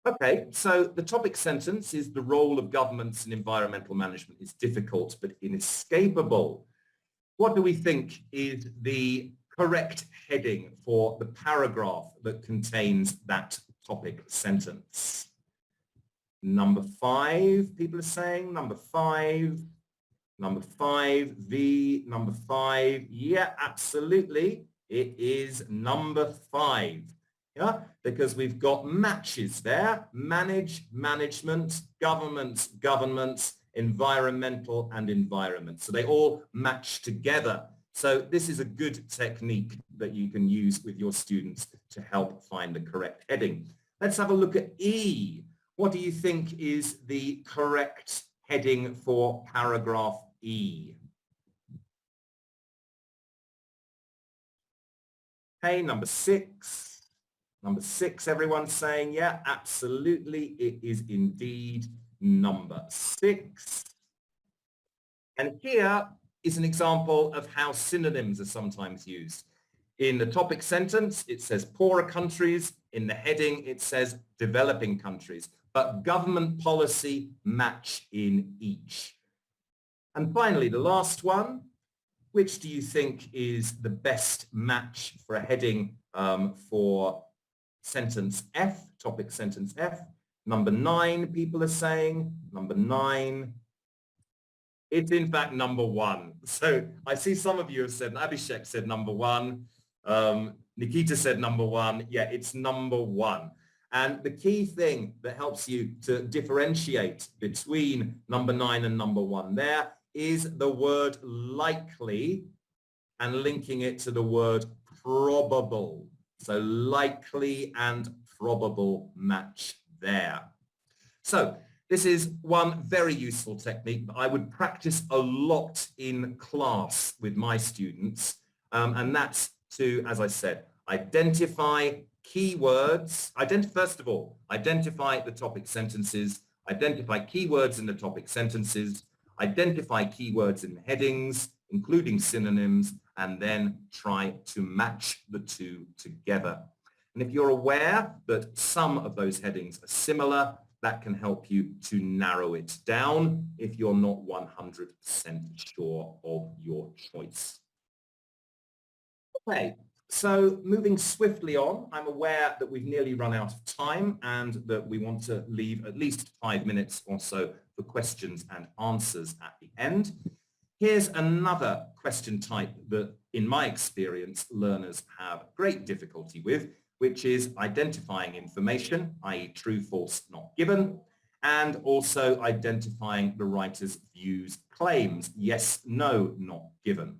Okay, so the topic sentence is the role of governments in environmental management is difficult but inescapable. What do we think is the correct heading for the paragraph that contains that topic sentence? Number 5, people are saying, number 5, V, number 5. Yeah, absolutely. It is number 5. Yeah, because we've got matches there: manage, management, government, governments, environmental and environment. So they all match together. So this is a good technique that you can use with your students to help find the correct heading. Let's have a look at E. What do you think is the correct heading for paragraph E? Okay, number 6. Number 6, everyone's saying, yeah, absolutely. It is indeed number 6. And here is an example of how synonyms are sometimes used. In the topic sentence, it says poorer countries. In the heading, it says developing countries. But government policy match in each. And finally, the last one, which do you think is the best match for a heading for sentence F, topic sentence F? Number 9, people are saying, number 9. It's in fact number 1. So I see some of you have said, Abhishek said number 1. Nikita said number 1. Yeah, it's number 1. And the key thing that helps you to differentiate between number 9 and number 1 there is the word likely and linking it to the word probable. So likely and probable match there. So This is one very useful technique that I would practice a lot in class with my students, and that's to, as I said, identify keywords. First of all, identify the topic sentences, identify keywords in the topic sentences, identify keywords in the headings, including synonyms, and then try to match the two together. And if you're aware that some of those headings are similar, that can help you to narrow it down if you're not 100% sure of your choice. Okay, so moving swiftly on, I'm aware that we've nearly run out of time and that we want to leave at least 5 minutes or so for questions and answers at the end. Here's another question type that, in my experience, learners have great difficulty with, which is identifying information, i.e. true, false, not given, and also identifying the writer's views, claims, yes, no, not given.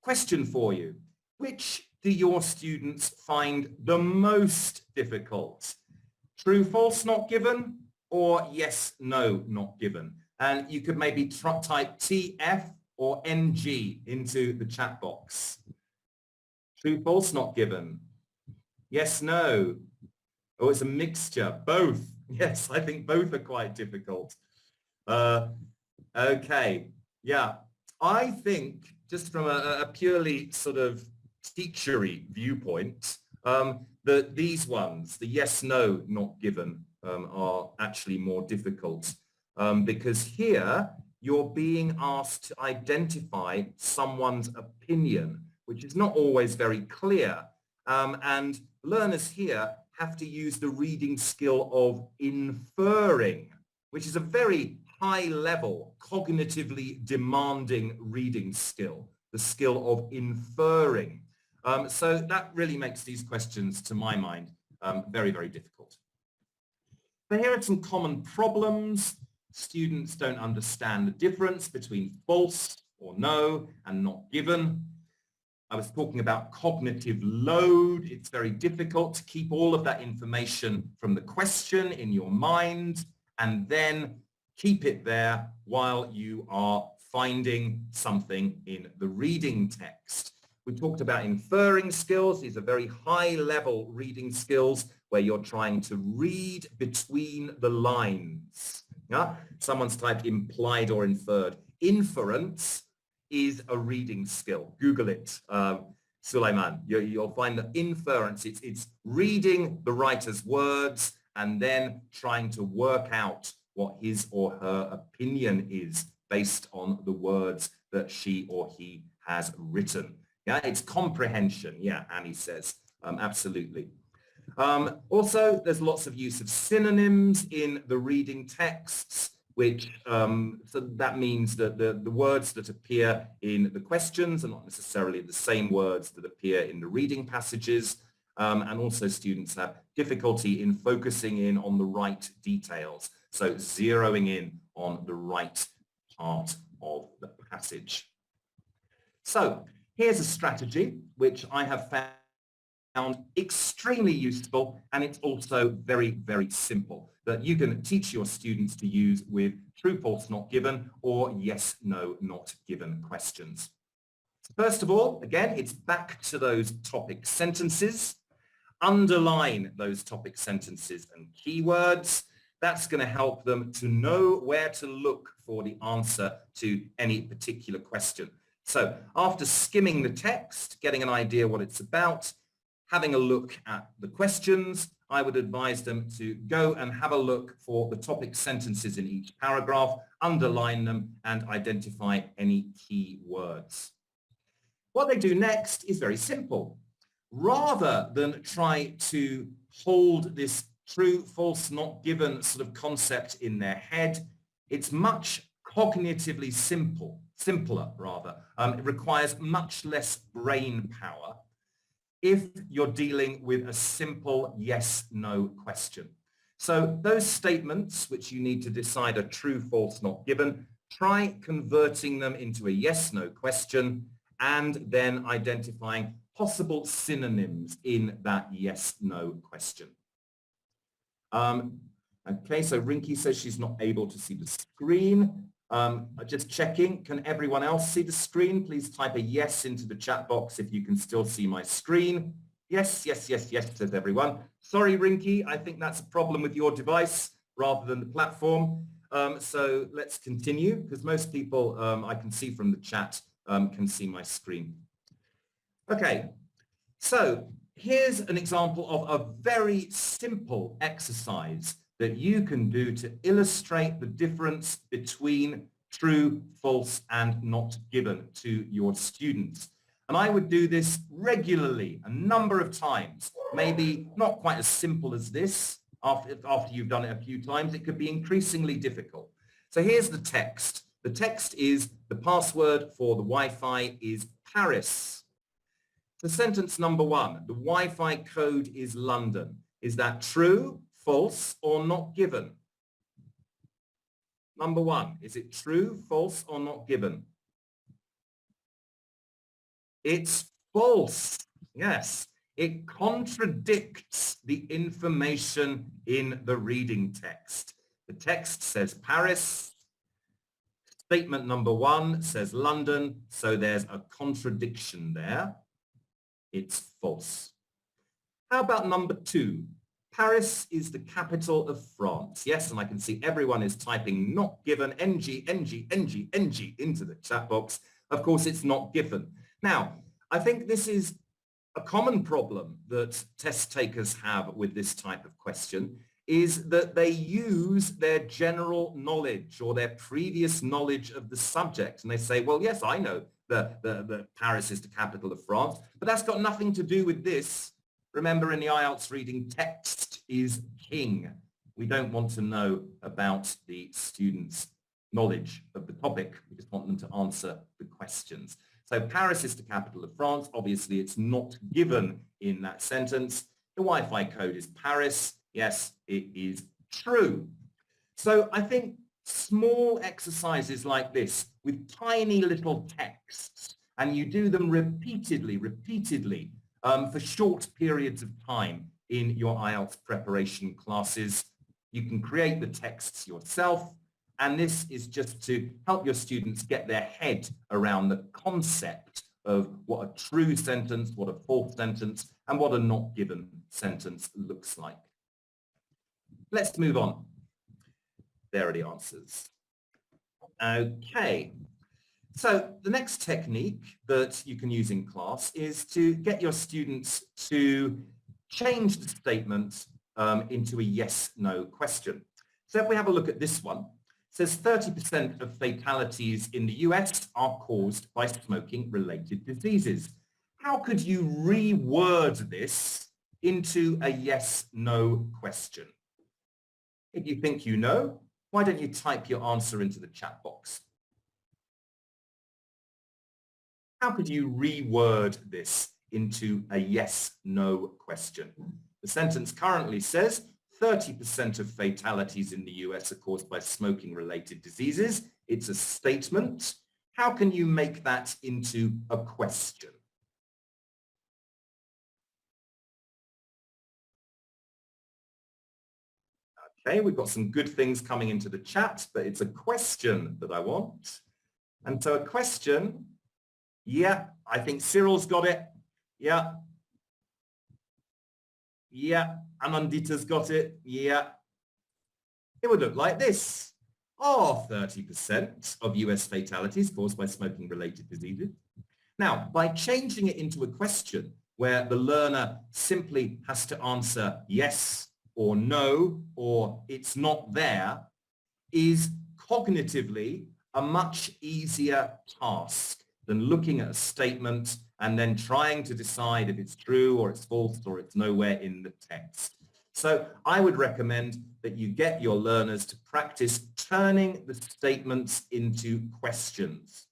Question for you. Which do your students find the most difficult? True, false, not given, or yes, no, not given? And you could maybe type TF or NG into the chat box. True, false, not given. Yes, no. Oh, it's a mixture. Both. Yes, I think both are quite difficult. Okay. Yeah. I think, just from a purely sort of teachery viewpoint, that these ones, the yes, no, not given, are actually more difficult. Because here you're being asked to identify someone's opinion, which is not always very clear. And learners here have to use the reading skill of inferring, which is a very high level, cognitively demanding reading skill, the skill of inferring. So that really makes these questions, to my mind, very, very difficult. So here are some common problems. Students don't understand the difference between false or no and not given. I was talking about cognitive load. It's very difficult to keep all of that information from the question in your mind and then keep it there while you are finding something in the reading text. We talked about inferring skills. These are very high-level reading skills where you're trying to read between the lines. Yeah? Someone's typed implied or inferred. Inference is a reading skill. Google it, Sulaiman. You'll find that inference, it's reading the writer's words and then trying to work out what his or her opinion is based on the words that she or he has written. Yeah, it's comprehension. Yeah, Annie says, absolutely. Also, there's lots of use of synonyms in the reading texts, which so that means that the words that appear in the questions are not necessarily the same words that appear in the reading passages. And also students have difficulty in focusing in on the right details. So zeroing in on the right part of the passage. So here's a strategy which I have found extremely useful, and it's also very, very simple, that you can teach your students to use with true, false, not given, or yes, no, not given questions. First of all, again, it's back to those topic sentences. Underline those topic sentences and keywords. That's going to help them to know where to look for the answer to any particular question. So after skimming the text, getting an idea what it's about, having a look at the questions, I would advise them to go and have a look for the topic sentences in each paragraph, underline them, and identify any key words. What they do next is very simple. Rather than try to hold this true, false, not given sort of concept in their head, it's much cognitively simpler rather. It requires much less brain power if you're dealing with a simple yes, no question. So those statements which you need to decide are true, false, not given, try converting them into a yes, no question and then identifying possible synonyms in that yes, no question. Okay, so Rinky says she's not able to see the screen. Just checking, can everyone else see the screen? Please type a yes into the chat box if you can still see my screen. Yes, yes, yes, yes, says everyone. Sorry, Rinky, I think that's a problem with your device rather than the platform. So let's continue, because most people I can see from the chat can see my screen. Okay, so here's an example of a very simple exercise that you can do to illustrate the difference between true, false, and not given to your students. And I would do this regularly, a number of times, maybe not quite as simple as this. After you've done it a few times, it could be increasingly difficult. So here's the text. The text is, the password for the Wi-Fi is Paris. So sentence number 1, the Wi-Fi code is London. Is that true, false, or not given? Number 1, is it true, false, or not given? It's false. Yes, it contradicts the information in the reading text. The text says Paris. Statement number 1 says London, so there's a contradiction there. It's false. How about number 2? Paris is the capital of France. Yes, and I can see everyone is typing not given, NG, NG, NG, NG into the chat box. Of course, it's not given. Now, I think this is a common problem that test takers have with this type of question, is that they use their general knowledge or their previous knowledge of the subject. And they say, well, yes, I know that Paris is the capital of France, but that's got nothing to do with this. Remember, in the IELTS reading, text is king. We don't want to know about the students' knowledge of the topic. We just want them to answer the questions. So Paris is the capital of France. Obviously, it's not given in that sentence. The Wi-Fi code is Paris. Yes, it is true. So I think small exercises like this with tiny little texts, and you do them repeatedly, for short periods of time in your IELTS preparation classes. You can create the texts yourself, and this is just to help your students get their head around the concept of what a true sentence, what a false sentence, and what a not given sentence looks like. Let's move on. There are the answers. Okay. So the next technique that you can use in class is to get your students to change the statement into a yes-no question. So if we have a look at this one, it says 30% of fatalities in the US are caused by smoking-related diseases. How could you reword this into a yes-no question? If you think you know, why don't you type your answer into the chat box? How could you reword this into a yes-no question? The sentence currently says 30% of fatalities in the US are caused by smoking-related diseases. It's a statement. How can you make that into a question? Okay, we've got some good things coming into the chat, but it's a question that I want. And so a question, yeah, I think Cyril's got it. Yeah. Yeah, Anandita's got it. Yeah. It would look like this. Are 30% of US fatalities caused by smoking-related diseases? Now, by changing it into a question where the learner simply has to answer yes or no, or it's not there, is cognitively a much easier task than looking at a statement and then trying to decide if it's true or it's false or it's nowhere in the text. So I would recommend that you get your learners to practice turning the statements into questions.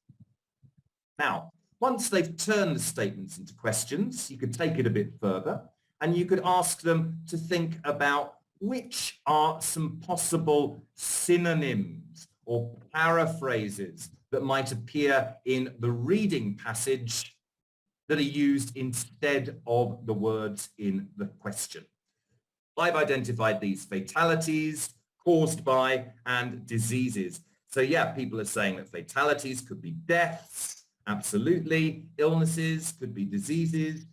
Now, once they've turned the statements into questions, you could take it a bit further and you could ask them to think about which are some possible synonyms or paraphrases that might appear in the reading passage that are used instead of the words in the question. I've identified these fatalities. caused by, and diseases. So yeah, people are saying that fatalities could be deaths, absolutely. Illnesses could be diseases.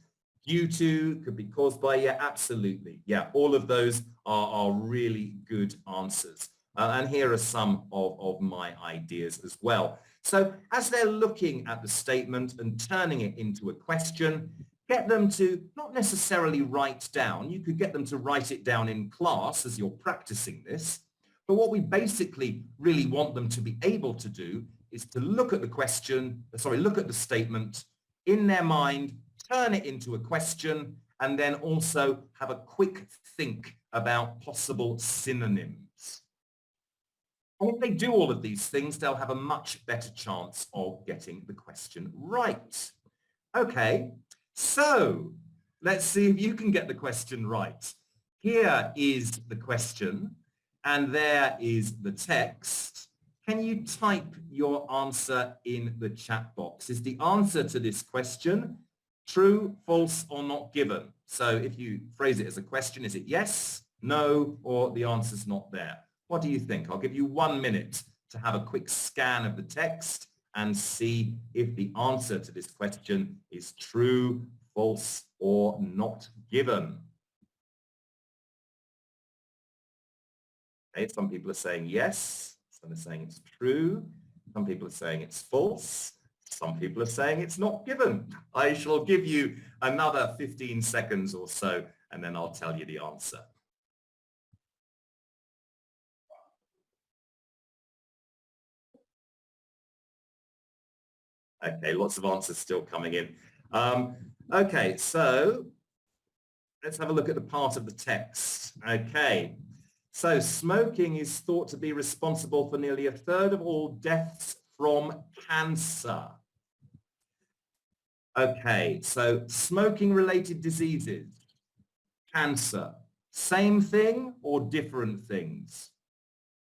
Due to could be caused by, yeah, absolutely. Yeah, all of those are really good answers. And here are some of my ideas as well. So as they're looking at the statement and turning it into a question, get them to not necessarily write down. You could get them to write it down in class as you're practicing this. But what we basically really want them to be able to do is to look at the question, look at the statement in their mind, turn it into a question, and then also have a quick think about possible synonyms. And if they do all of these things, they'll have a much better chance of getting the question right. Okay, so let's see if you can get the question right. Here is the question, and there is the text. Can you type your answer in the chat box? Is the answer to this question true, false, or not given? So if you phrase it as a question, is it yes, no, or the answer's not there? What do you think? I'll give you 1 minute to have a quick scan of the text and see if the answer to this question is true, false, or not given. Okay, some people are saying yes, some are saying it's true, some people are saying it's false, some people are saying it's not given. I shall give you another 15 seconds or so, and then I'll tell you the answer. Okay, lots of answers still coming in. Okay, so let's have a look at the part of the text. Okay, so smoking is thought to be responsible for nearly 1/3 of all deaths from cancer. Okay, so smoking-related diseases, cancer, same thing or different things?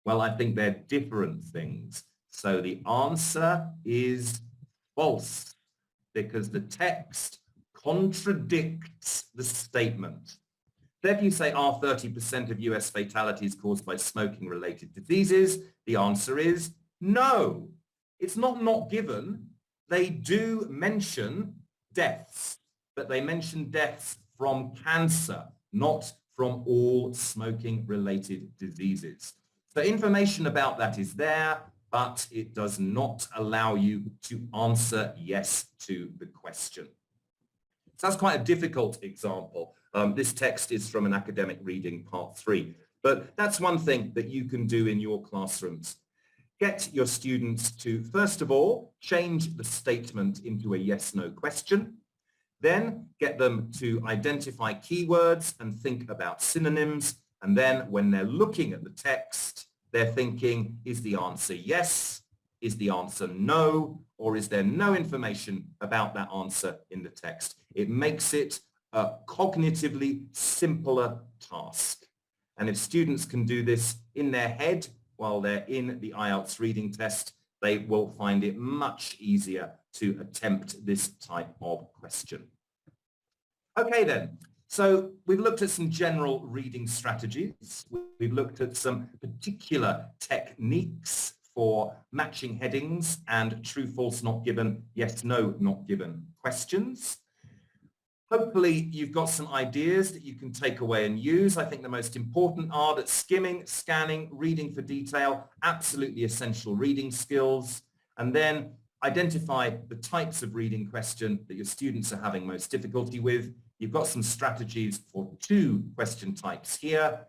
Well, I think they're different things. So the answer is false, because the text contradicts the statement. If you say, are 30% of US fatalities caused by smoking-related diseases? The answer is no. It's not given. They do mention deaths, but they mention deaths from cancer, not from all smoking-related diseases. So information about that is there, but it does not allow you to answer yes to the question. So that's quite a difficult example. This text is from an academic reading part 3, but that's one thing that you can do in your classrooms. Get your students to, first of all, change the statement into a yes-no question. Then get them to identify keywords and think about synonyms. And then when they're looking at the text, they're thinking, is the answer yes? Is the answer no? Or is there no information about that answer in the text? It makes it a cognitively simpler task. And if students can do this in their head while they're in the IELTS reading test, they will find it much easier to attempt this type of question. Okay then, so we've looked at some general reading strategies. We've looked at some particular techniques for matching headings and true, false, not given, yes, no, not given questions. Hopefully you've got some ideas that you can take away and use. I think the most important are that skimming, scanning, reading for detail, absolutely essential reading skills. And then identify the types of reading question that your students are having most difficulty with. You've got some strategies for 2 question types here.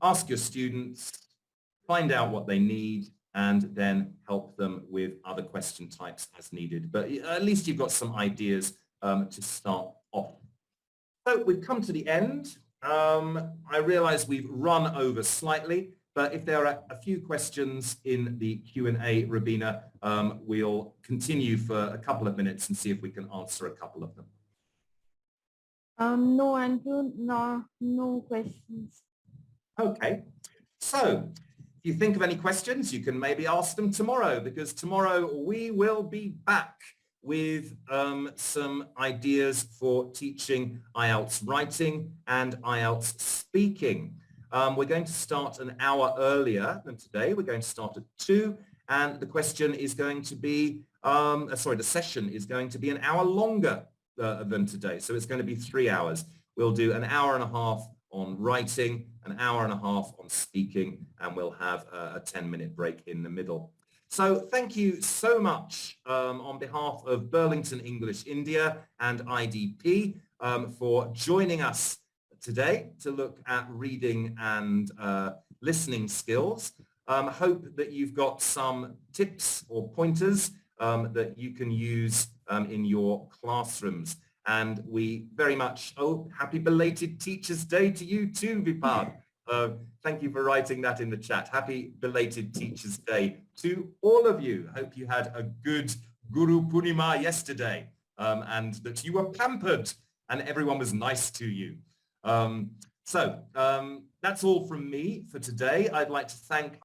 Ask your students, find out what they need, and then help them with other question types as needed. But at least you've got some ideas to start off. So we've come to the end. I realize we've run over slightly, but if there are a few questions in the Q&A, Rabina, we'll continue for a couple of minutes and see if we can answer a couple of them. No, Andrew, no questions. Okay, so if you think of any questions, you can maybe ask them tomorrow, because tomorrow we will be back with some ideas for teaching IELTS writing and IELTS speaking. We're going to start an hour earlier than today. We're going to start at 2, and the question is going to be, the session is going to be an hour longer than today. So it's going to be 3 hours. We'll do an hour and a half on writing, an hour and a half on speaking, and we'll have a 10-minute break in the middle. So thank you so much on behalf of Burlington English India and IDP for joining us today to look at reading and listening skills. Hope that you've got some tips or pointers that you can use in your classrooms. And we very much, happy belated Teachers' Day to you too, Vipad. Thank you for writing that in the chat. Happy belated Teachers' Day to all of you. Hope you had a good Guru Purnima yesterday and that you were pampered and everyone was nice to you. That's all from me for today. I'd like to thank